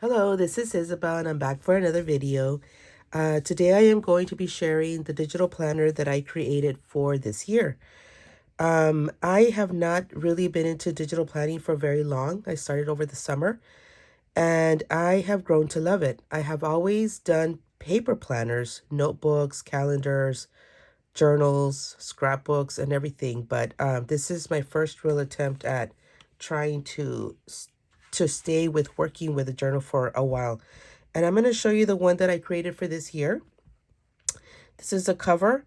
Hello, this is Isabel and I'm back for another video. Today I am going to be sharing the digital planner that I created for this year. I have not really been into digital planning for very long. I started over the summer and I have grown to love it. I have always done paper planners, notebooks, calendars, journals, scrapbooks, and everything, but this is my first real attempt at trying to stay with working with a journal for a while. And I'm going to show you the one that I created for this year. This is a cover,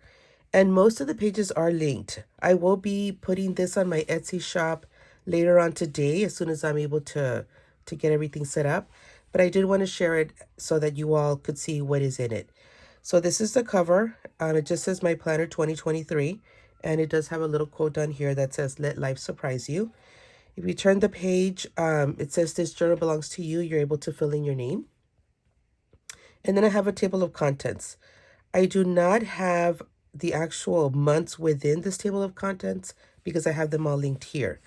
and most of the pages are linked. I will be putting this on my Etsy shop later on today as soon as I'm able to get everything set up. But I did want to share it so that you all could see what is in it. So this is the cover. It just says My Planner 2023. And it does have a little quote on here that says, "Let life surprise you." If you turn the page, it says this journal belongs to you. You're able to fill in your name. And then I have a table of contents. I do not have the actual months within this table of contents because I have them all linked here.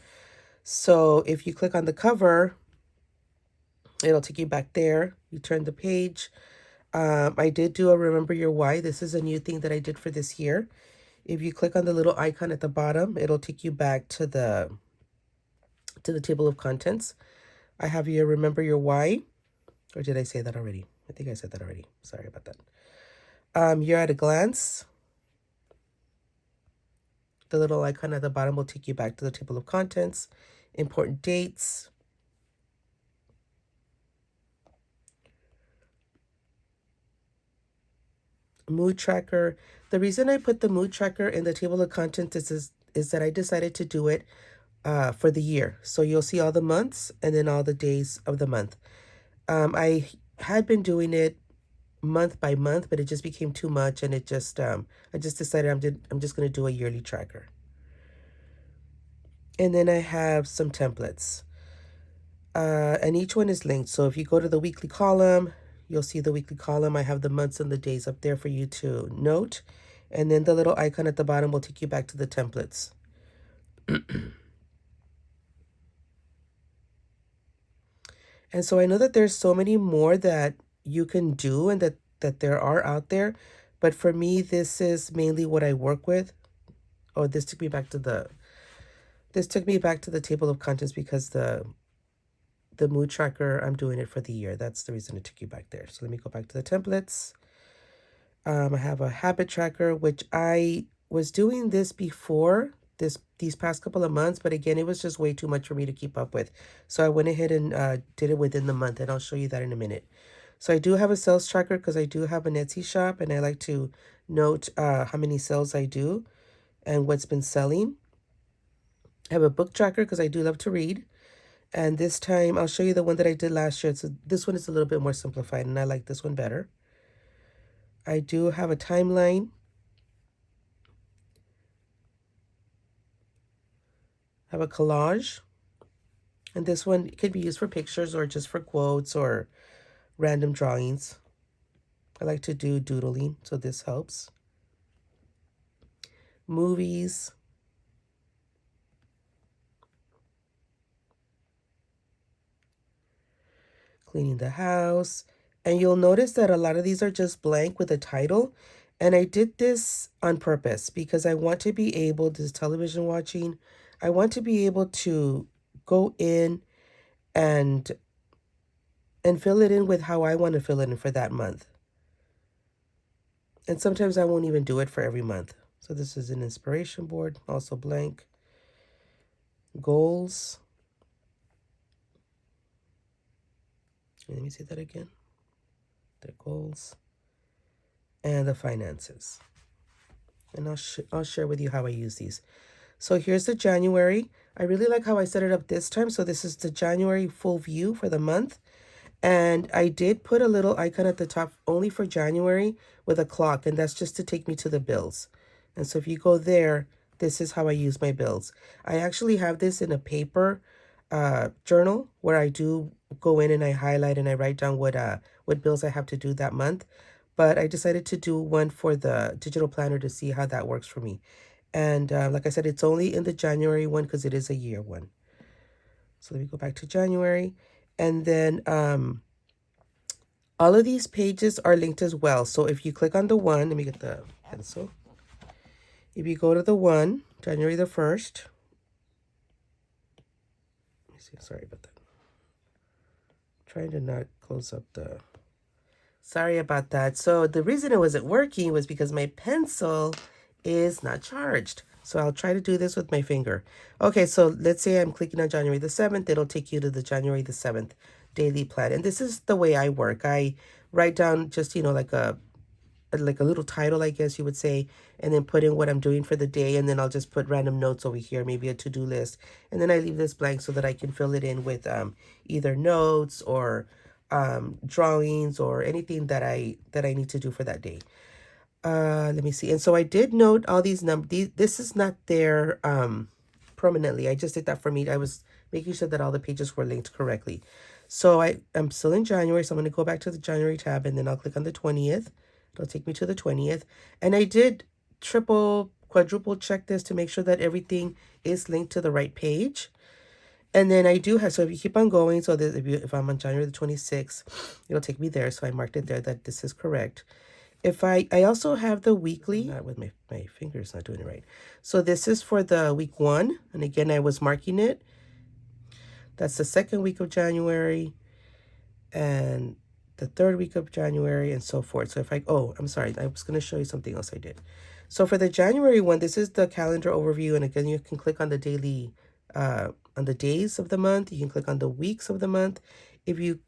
So if you click on the cover, it'll take you back there. You turn the page. I did do a Remember Your Why. This is a new thing that I did for this year. If you click on the little icon at the bottom, it'll take you back to the table of contents. I have your Remember Your Why. Or did I say that already? I think I said that already. Sorry about that. You're at a glance. The little icon at the bottom will take you back to the table of contents, important dates, mood tracker. The reason I put the mood tracker in the table of contents is that I decided to do it for the year. So you'll see all the months and then all the days of the month. I had been doing it month by month, but it just became too much, and I just decided I'm just going to do a yearly tracker. And then I have some templates. And each one is linked. So if you go to the weekly column, you'll see the weekly column. I have the months and the days up there for you to note. And then the little icon at the bottom will take you back to the templates. And so I know that there's so many more that you can do and that there are out there. But for me, this is mainly what I work with. Oh, this took me back to the table of contents because the mood tracker, I'm doing it for the year. That's the reason it took you back there. So let me go back to the templates. I have a habit tracker, which I was doing this before these past couple of months, but again, it was just way too much for me to keep up with. So I went ahead and did it within the month, and I'll show you that in a minute. So I do have a sales tracker because I do have an Etsy shop, and I like to note how many sales I do and what's been selling. I have a book tracker because I do love to read. And this time, I'll show you the one that I did last year. So this one is a little bit more simplified, and I like this one better. I do have a timeline. I have a collage. And this one could be used for pictures or just for quotes or random drawings. I like to do doodling, so this helps. Movies. Cleaning the house. And you'll notice that a lot of these are just blank with a title. And I did this on purpose because I want to be able to television watching. I want to be able to go in and fill it in with how I want to fill it in for that month. And sometimes I won't even do it for every month. So this is an inspiration board, also blank. Goals. Let me see that again. The goals and the finances. And I'll share with you how I use these. So here's the January. I really like how I set it up this time. So this is the January full view for the month. And I did put a little icon at the top only for January with a clock, and that's just to take me to the bills. And so if you go there, this is how I use my bills. I actually have this in a paper journal where I do go in and I highlight and I write down what bills I have to do that month. But I decided to do one for the digital planner to see how that works for me. And like I said, it's only in the January one because it is a year one. So let me go back to January. And then All of these pages are linked as well. So if you click on the one, let me get the pencil. If you go to the one, January the 1st, let me see, sorry about that. Trying to not close up the, sorry about that. So the reason it wasn't working was because my pencil is not charged. So I'll try to do this with my finger. Okay, so let's say I'm clicking on January the 7th. It'll take you to the January the 7th daily plan. And this is the way I work. I write down just, you know, like a little title, I guess you would say, and then put in what I'm doing for the day. And then I'll just put random notes over here, maybe a to-do list. And then I leave this blank so that I can fill it in with either notes or drawings or anything that I need to do for that day. Let me see. And so I did note all these numbers. This is not there permanently. I just did that for me. I was making sure that all the pages were linked correctly. So I'm still in January. So I'm going to go back to the January tab and then I'll click on the 20th. It'll take me to the 20th. And I did quadruple check this to make sure that everything is linked to the right page. And then I do have, so if you keep on going, so that if I'm on January the 26th, it'll take me there. So I marked it there that this is correct. If I also have the weekly, not with my fingers not doing it right. So this is for the week 1. And again, I was marking it. That's the 2nd week of January and the 3rd week of January and so forth. So if I'm sorry, I was going to show you something else I did. So for the January one, this is the calendar overview. And again, you can click on the daily, on the days of the month. You can click on the weeks of the month. If you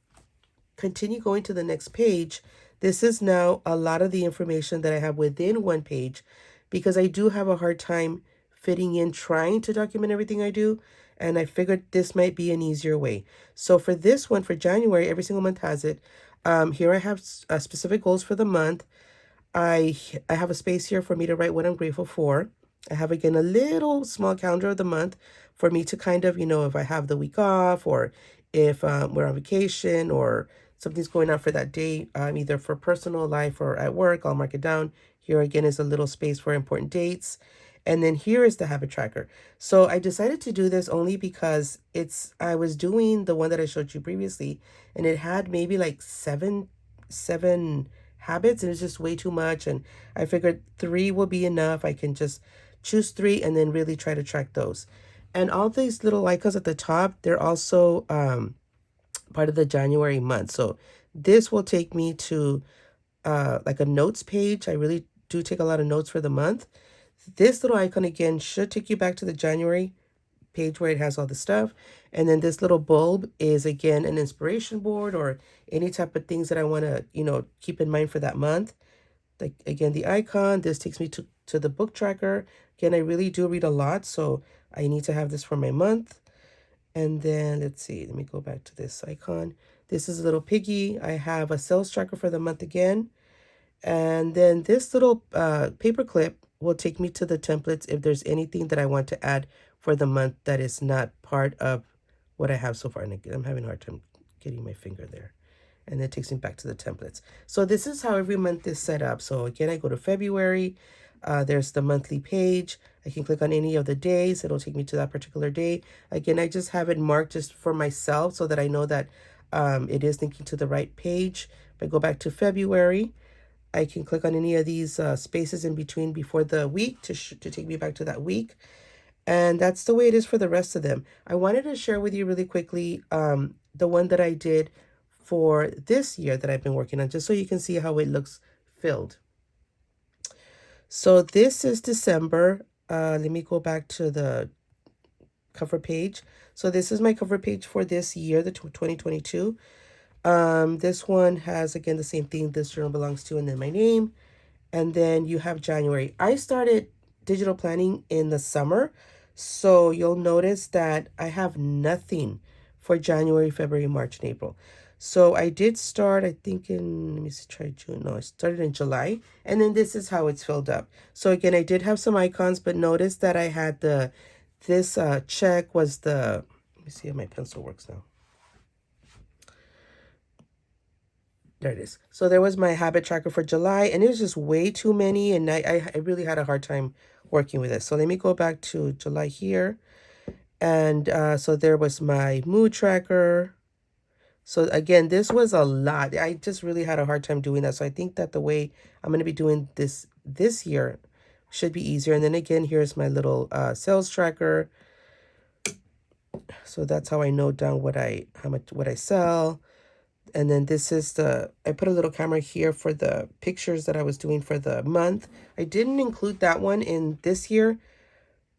continue going to the next page, this is now a lot of the information that I have within one page because I do have a hard time fitting in trying to document everything I do. And I figured this might be an easier way. So for this one, for January, every single month has it. Here I have specific goals for the month. I have a space here for me to write what I'm grateful for. I have, again, a little small calendar of the month for me to kind of, you know, if I have the week off or if we're on vacation or something's going on for that day, either for personal life or at work, I'll mark it down. Here, again, is a little space for important dates. And then here is the habit tracker. So I decided to do this only because I was doing the one that I showed you previously, and it had maybe like seven habits, and it's just way too much. And I figured 3 will be enough. I can just choose 3 and then really try to track those. And all these little icons at the top, they're also part of the January month. So this will take me to like a notes page. I really do take a lot of notes for the month. This little icon, again, should take you back to the January page where it has all the stuff. And then this little bulb is, again, an inspiration board or any type of things that I want to, you know, keep in mind for that month. Like, again, the icon, this takes me to the book tracker. Again, I really do read a lot, so I need to have this for my month. And then, let's see, let me go back to this icon. This is a little piggy. I have a sales tracker for the month again. And then this little paper clip will take me to the templates if there's anything that I want to add for the month that is not part of what I have so far. And again, I'm having a hard time getting my finger there. And it takes me back to the templates. So this is how every month is set up. So again, I go to February. There's the monthly page. I can click on any of the days. It'll take me to that particular day. Again, I just have it marked just for myself so that I know that it is linking to the right page. If I go back to February, I can click on any of these spaces in between before the week to take me back to that week. And that's the way it is for the rest of them. I wanted to share with you really quickly the one that I did for this year that I've been working on, just so you can see how it looks filled. So this is December. Let me go back to the cover page. So this is my cover page for this year, the 2022. This one has, again, the same thing, this journal belongs to, and then my name. And then you have January. I started digital planning in the summer, so you'll notice that I have nothing for January, February, March, and April. So I did start, I think in, let me see, try June. No, I started in July. And then this is how it's filled up. So again, I did have some icons, but notice that I had this check was the, let me see if my pencil works now. There it is. So there was my habit tracker for July, and it was just way too many, and I really had a hard time working with it. So let me go back to July here. And so there was my mood tracker So again, this was a lot. I just really had a hard time doing that. So I think that the way I'm going to be doing this year should be easier. And then again, here's my little sales tracker. So that's how I note down what I sell. And then this is I put a little camera here for the pictures that I was doing for the month. I didn't include that one in this year,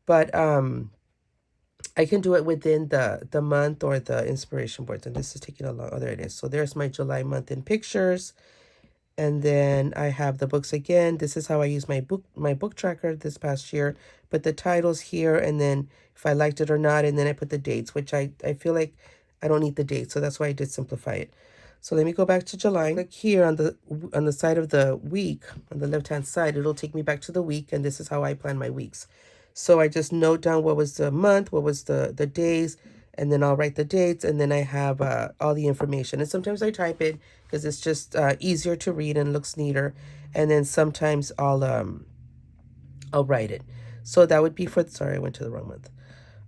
but I can do it within the month or the inspiration boards. And this is taking a long, oh, there it is. So there's my July month in pictures. And then I have the books again. This is how I use my book tracker this past year. Put the titles here, and then if I liked it or not, and then I put the dates, which I feel like I don't need the dates, so that's why I did simplify it. So let me go back to July. Click here on the side of the week, on the left-hand side, it'll take me back to the week, and this is how I plan my weeks. So I just note down what was the month, what was the days, and then I'll write the dates, and then I have all the information. And sometimes I type it because it's just easier to read and looks neater. And then sometimes I'll write it. So that would be for, sorry, I went to the wrong month.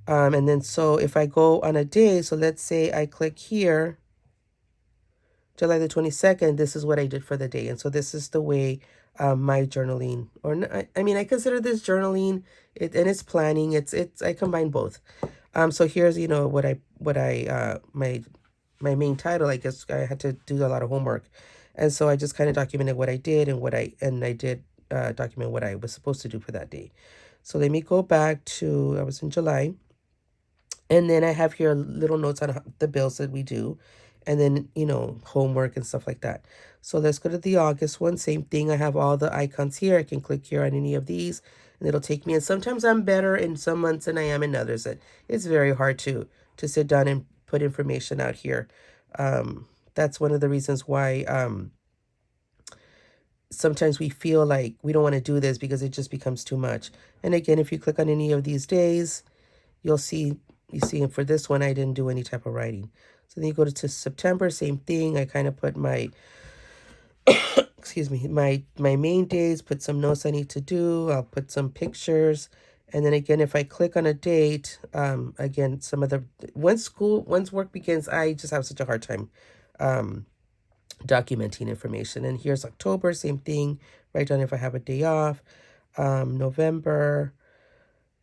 And then so if I go on a day, so let's say I click here, July the 22nd, this is what I did for the day. And so this is the way my journaling, or I mean, I consider this journaling, and it's planning. I combine both. So here's, you know, my main title. I guess I had to do a lot of homework. And so I just kind of documented what I did and I did document what I was supposed to do for that day. So let me go back to, I was in July. And then I have here little notes on the bills that we do. And then, you know, homework and stuff like that. So let's go to the August one. Same thing. I have all the icons here. I can click here on any of these and it'll take me. And sometimes I'm better in some months than I am in others. It's very hard to sit down and put information out here. That's one of the reasons why sometimes we feel like we don't want to do this because it just becomes too much. And again, if you click on any of these days, you'll see, for this one, I didn't do any type of writing. So then you go to September, same thing. I kind of put my, excuse me, my main days, put some notes I need to do. I'll put some pictures. And then again, if I click on a date, again, some of the, once work begins, I just have such a hard time documenting information. And here's October, same thing. Write down if I have a day off. November,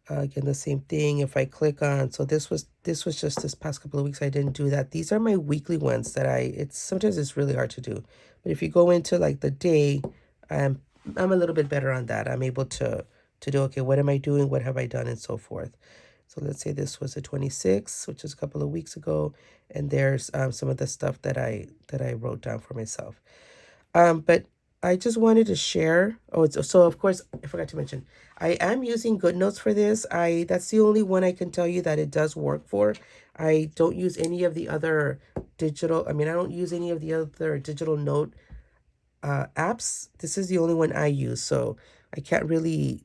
again, the same thing. If I click on, so this was just this past couple of weeks, I didn't do that. These are my weekly ones that sometimes it's really hard to do. But if you go into like the day, I'm a little bit better on that. I'm able to do, okay, what am I doing? What have I done? And so forth. So let's say this was the 26th, which is a couple of weeks ago. And there's some of the stuff that I wrote down for myself. But I just wanted to share. Oh, so of course, I forgot to mention, I am using GoodNotes for this. That's the only one I can tell you that it does work for. I don't use any of the other digital, I don't use any of the other digital note apps. This is the only one I use. So I can't really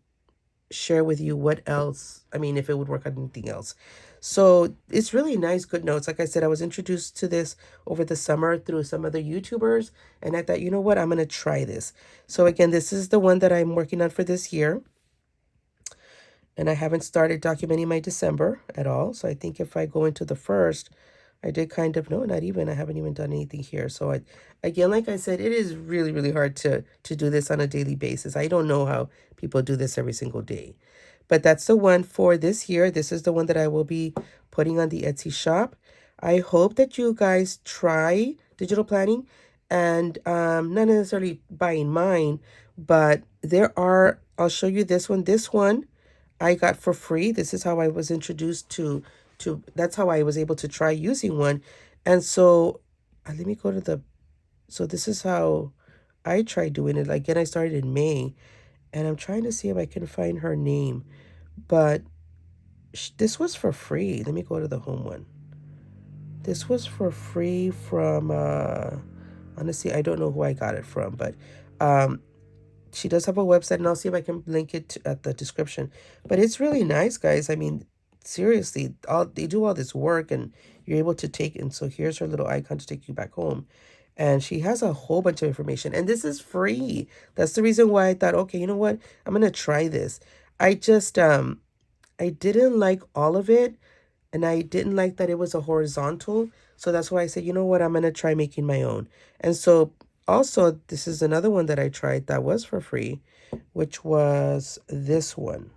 share with you what else, if it would work on anything else. So it's really nice, GoodNotes. Like I said, I was introduced to this over the summer through some other YouTubers, and I thought, you know what, I'm going to try this. So again, this is the one that I'm working on for this year. And I haven't started documenting my December at all. So I think if I go into the first, I did kind of, no, not even, I haven't even done anything here. So again, like I said, it is really, really hard to do this on a daily basis. I don't know how people do this every single day. But that's the one for this year. This is the one that I will be putting on the Etsy shop. I hope that you guys try digital planning and not necessarily buying mine, but I'll show you this one. This one I got for free. This is how I was introduced to that's how I was able to try using one. And so let me go to so this is how I tried doing it. Again, I started in May, and I'm trying to see if I can find her name, but this was for free. Let me go to the home one. This was for free from, honestly, I don't know who I got it from, but she does have a website, and I'll see if I can link it at the description. But it's really nice, guys. Seriously, they do all this work, and you're able to take, and so here's her little icon to take you back home. And she has a whole bunch of information, and this is free. That's the reason why I thought, okay, you know what? I'm going to try this. I just, I didn't like all of it. and I didn't like that it was a horizontal. So that's why I said, you know what, I'm going to try making my own. And so also, this is another one that I tried that was for free, which was this one.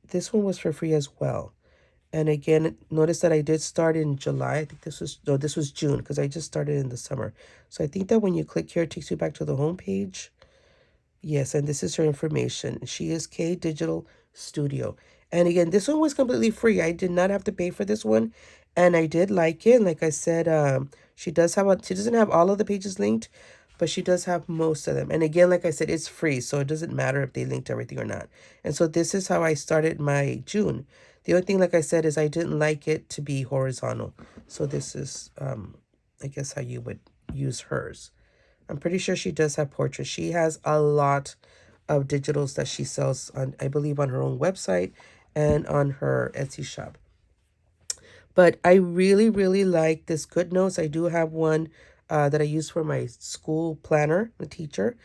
This one was for free as well. And again, notice that I did start in July. I think this was June, because I just started in the summer. So I think that when you click here, it takes you back to the home page. Yes, and this is her information. She is K Digital Studio. And again, this one was completely free. I did not have to pay for this one. And I did like it. Like I said, she doesn't have all of the pages linked, but she does have most of them. And again, like I said, it's free, so it doesn't matter if they linked everything or not. And so this is how I started my June. The only thing, like I said, is I didn't like it to be horizontal. So this is, I guess, how you would use hers. I'm pretty sure she does have portraits. She has a lot of digitals that she sells on, I believe, on her own website and on her Etsy shop. But I really, really like this GoodNotes. I do have one that I use for my school planner, the teacher.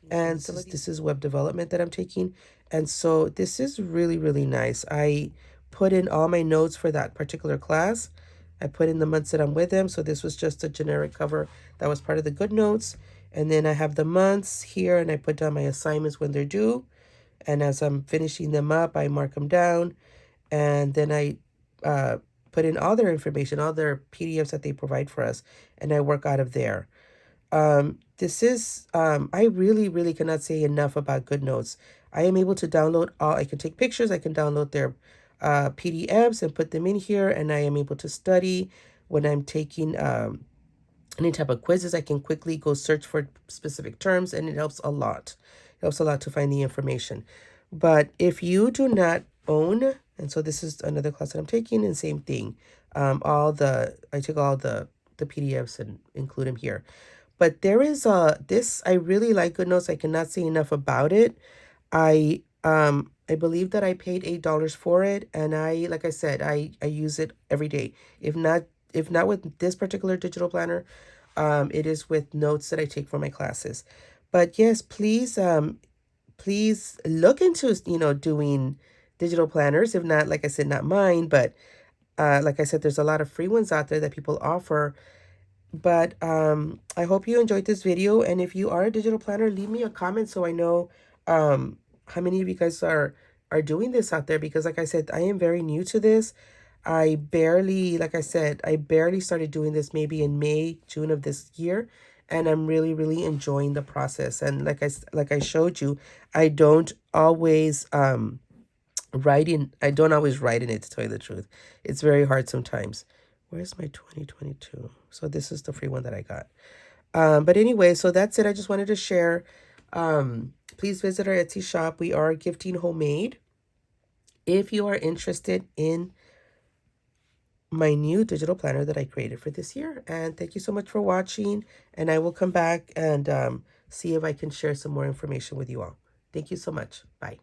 And so this is web development that I'm taking. And so this is really, really nice. I put in all my notes for that particular class. I put in the months that I'm with them. So this was just a generic cover that was part of the GoodNotes. And then I have the months here, and I put down my assignments when they're due. And as I'm finishing them up, I mark them down. And then I put in all their information, all their PDFs that they provide for us, and I work out of there. I really, really cannot say enough about GoodNotes. I am able to download I can take pictures, I can download their PDFs and put them in here, and I am able to study when I'm taking any type of quizzes. I can quickly go search for specific terms, and it helps a lot. It helps a lot to find the information. But if you do not own, and so this is another class that I'm taking, and same thing. I took all the PDFs and include them here. But there is I really like GoodNotes. I cannot say enough about it. I believe that I paid $8 for it, and like I said, I use it every day. If not with this particular digital planner, it is with notes that I take for my classes. But yes, please look into doing digital planners. If not, like I said, not mine, but like I said, there's a lot of free ones out there that people offer. But I hope you enjoyed this video, and if you are a digital planner, leave me a comment so I know how many of you guys are doing this out there, because like I said, I am very new to this. Like I said, I barely started doing this maybe in May, June of this year, and I'm really, really enjoying the process. And like I showed you, I don't always I don't always write in it, to tell you the truth. It's very hard sometimes. Where's my 2022? So this is the free one that I got. But anyway, so that's it. I just wanted to share. Please visit our Etsy shop. We are gifting homemade. If you are interested in my new digital planner that I created for this year. And thank you so much for watching. And I will come back and see if I can share some more information with you all. Thank you so much. Bye.